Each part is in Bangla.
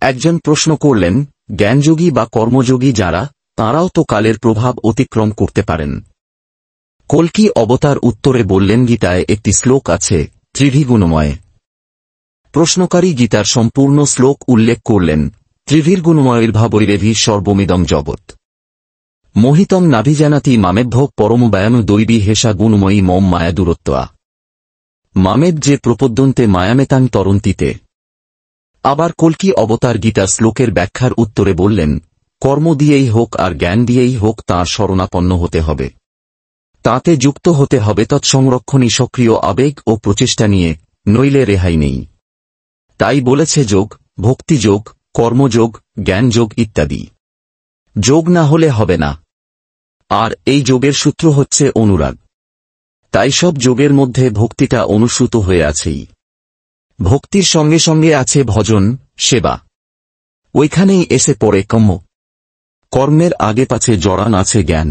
একজন প্রশ্ন করলেন, জ্ঞানযোগী বা কর্মযোগী যারা, তাঁরাও তো কালের প্রভাব অতিক্রম করতে পারেন। কল্কি অবতার উত্তরে বললেন, গীতায় একটি শ্লোক আছে, ত্রিভিগুণময়। প্রশ্নকারী গীতার সম্পূর্ণ শ্লোক উল্লেখ করলেন, ত্রিভির্গুণময়ৈর্ভাবৈরেভি সর্বমিদং জগৎ মোহিতং নাভিজানাতি মামেভ্য পরমব্যায়াম দৈবী হেষা গুণময়ী মম মায়া দূরত্বা। মামেব যে প্রপদ্যন্তে মায়ামেতাং তরন্তিতে। আবার কল্কি অবতার গীতার শ্লোকের ব্যাখ্যার উত্তরে বললেন, কর্ম দিয়েই হোক আর জ্ঞান দিয়েই হোক তাঁর শরণাপন্ন হতে হবে, তাতে যুক্ত হতে হবে তৎসংরক্ষণী সক্রিয় আবেগ ও প্রচেষ্টা নিয়ে, নইলে রেহাই নেই। তাই বলেছে যোগ, ভক্তিযোগ, কর্মযোগ, জ্ঞানযোগ ইত্যাদি। যোগ না হলে হবে না। আর এই যোগের সূত্র হচ্ছে অনুরাগ। তাই সব যোগের মধ্যে ভক্তিটা অনুসূত হয়ে আছেই। ভক্তির সঙ্গে সঙ্গে আছে ভজন, সেবা। ওইখানেই এসে পড়ে কর্ম। কর্মের আগে পাছে জড়ান আছে জ্ঞান।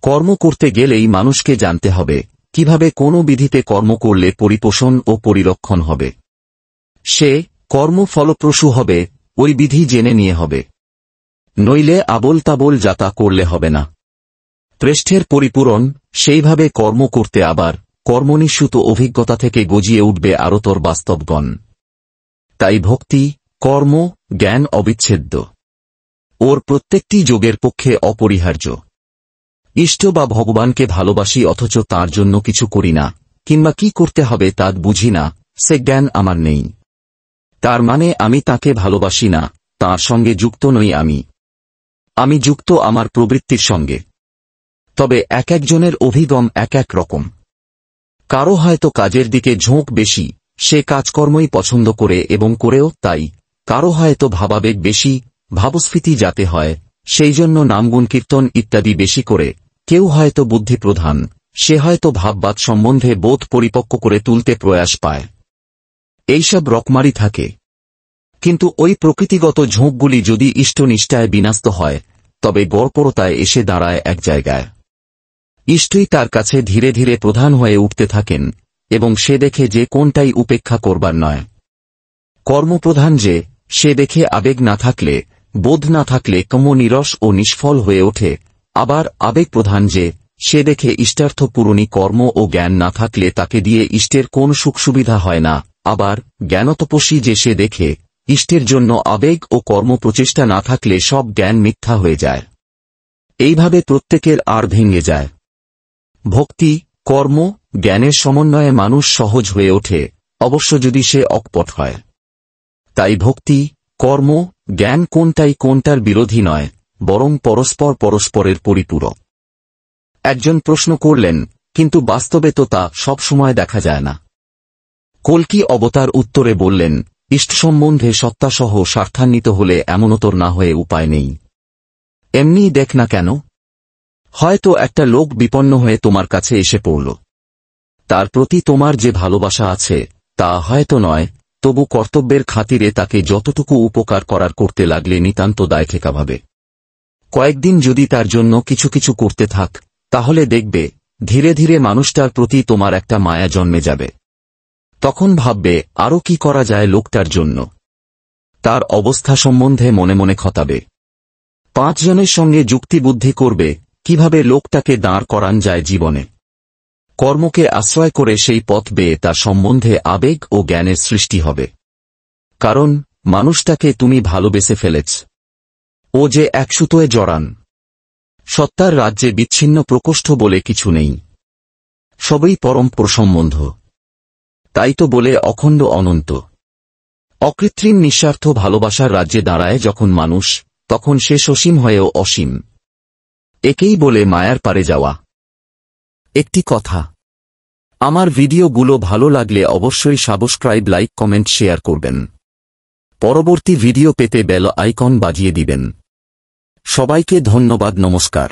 কর্ম করতে গেলেই মানুষকে জানতে হবে কিভাবে কোনো বিধিতে কর্ম করলে পরিপোষণ ও পরিরক্ষণ হবে। সে কর্ম ফলপ্রসূ হবে, ওই বিধি জেনে নিয়ে হবে। নইলে আবোল তাবোল যাতা করলে হবে না। পৃষ্ঠের পরিপূরণ, সেইভাবে কর্ম করতে আবার কর্মনিঃসূত অভিজ্ঞতা থেকে গজিয়ে উঠবে আরতর বাস্তবগণ। তাই ভক্তি, কর্ম, জ্ঞান অবিচ্ছেদ্য। ওর প্রত্যেকটি যোগের পক্ষে অপরিহার্য। ইষ্ট বা ভগবানকে ভালোবাসি অথচ তার জন্য কিছু করি না, কিংবা কি করতে হবে তা বুঝি না, সে জ্ঞান আমার নেই। তার মানে আমি তাকে ভালোবাসি না, তার সঙ্গে যুক্ত নই। আমি যুক্ত আমার প্রবৃত্তির সঙ্গে। তবে এক একজনের অভিগম এক এক রকম। কারো হয়তো কাজের দিকে ঝোঁক বেশি, সে কাজকর্মই পছন্দ করে এবং করেও তাই। কারো হয়তো ভাবাবেগ বেশি, ভাবস্ফীতি যাতে হয়, সেই জন্য নামগুণ কীর্তন ইত্যাদি বেশি করে। কেউ হয়তো বুদ্ধিপ্রধান, সে হয়তো ভাববাদ সম্বন্ধে বোধ পরিপক্ক করে তুলতে প্রয়াস পায়। এইসব রকমারি থাকে। কিন্তু ওই প্রকৃতিগত ঝোঁকগুলি যদি ইষ্টনিষ্ঠায় বিন্যস্ত হয়, তবে গড়পড়তায় এসে দাঁড়ায় এক জায়গায়। ইষ্টই তার কাছে ধীরে ধীরে প্রধান হয়ে উঠতে থাকেন, এবং সে দেখে যে কোনটাই উপেক্ষা করবার নয়। কর্মপ্রধান যে, সে দেখে আবেগ না থাকলে, বোধ না থাকলে কর্ম নিরস ও নিষ্ফল হয়ে ওঠে। আবার আবেগ প্রধান যে, সে দেখে ইষ্টার্থ পূরণী কর্ম ও জ্ঞান না থাকলে তাকে দিয়ে ইষ্টের কোন সুখ সুবিধা হয় না। আবার জ্ঞানতপস্বী যে, সে দেখে ইষ্টের জন্য আবেগ ও কর্ম প্রচেষ্টা না থাকলে সব জ্ঞান মিথ্যা হয়ে যায়। এইভাবে প্রত্যেকের আর ভেঙে যায়। ভক্তি, কর্ম, জ্ঞানের সমন্বয়ে মানুষ সহজ হয়ে ওঠে, অবশ্য যদি সে অকপট হয়। তাই ভক্তি, কর্ম, জ্ঞান কোনটাই কোনটার বিরোধী নয়, বরং পরস্পর পরস্পরের পরিপূরক। একজন প্রশ্ন করলেন, কিন্তু বাস্তবে তো তা সব সময় দেখা যায় না। কল্কি অবতার উত্তরে বললেন, ইষ্ট সম্বন্ধে সত্তাসহ স্বার্থান্বিত হলে এমনতর না হয়ে উপায় নেই। এমনিই দেখ না কেন, হয়তো একটা লোক বিপন্ন হয়ে তোমার কাছে এসে পড়ল। তার প্রতি তোমার যে ভালোবাসা আছে তা হয়তো নয়, তবু কর্তব্যের খাতিরে তাকে যতটুকু উপকার করার করতে লাগলে নিতান্ত দায়ঠেকাভাবে। কয়েকদিন যদি তার জন্য কিছু কিছু করতে থাক, তাহলে দেখবে ধীরে ধীরে মানুষটার প্রতি তোমার একটা মায়া জন্মে যাবে। তখন ভাববে আরও কি করা যায় লোকটার জন্য। তার অবস্থা সম্বন্ধে মনে মনে খতাবে। 5 জনের সঙ্গে যুক্তিবুদ্ধি করবে কিভাবে লোকটাকে দাঁড় করান যায় জীবনে। কর্মকে আশ্রয় করে সেই পথ বেয়ে তার সম্বন্ধে আবেগ ও জ্ঞানের সৃষ্টি হবে। কারণ মানুষটাকে তুমি ভালোবেসে ফেলেছ। ও যে এক সুতোয় জড়ান। সত্তার রাজ্যে বিচ্ছিন্ন প্রকোষ্ঠ বলে কিছু নেই, সবই পরম্পর সম্বন্ধ। তাই তো বলে অখণ্ড অনন্ত। অকৃত্রিম নিঃস্বার্থ ভালোবাসার রাজ্যে দাঁড়ায় যখন মানুষ, তখন সে সসীম হয়েও অসীম। একেই বলে মায়ার পারে যাওয়া। একটি কথা, আমার ভিডিওগুলো ভালো লাগলে অবশ্যই সাবস্ক্রাইব, লাইক, কমেন্ট, শেয়ার করবেন। পরবর্তী ভিডিও পেতে বেল আইকন বাজিয়ে দিবেন। সবাইকে ধন্যবাদ, নমস্কার।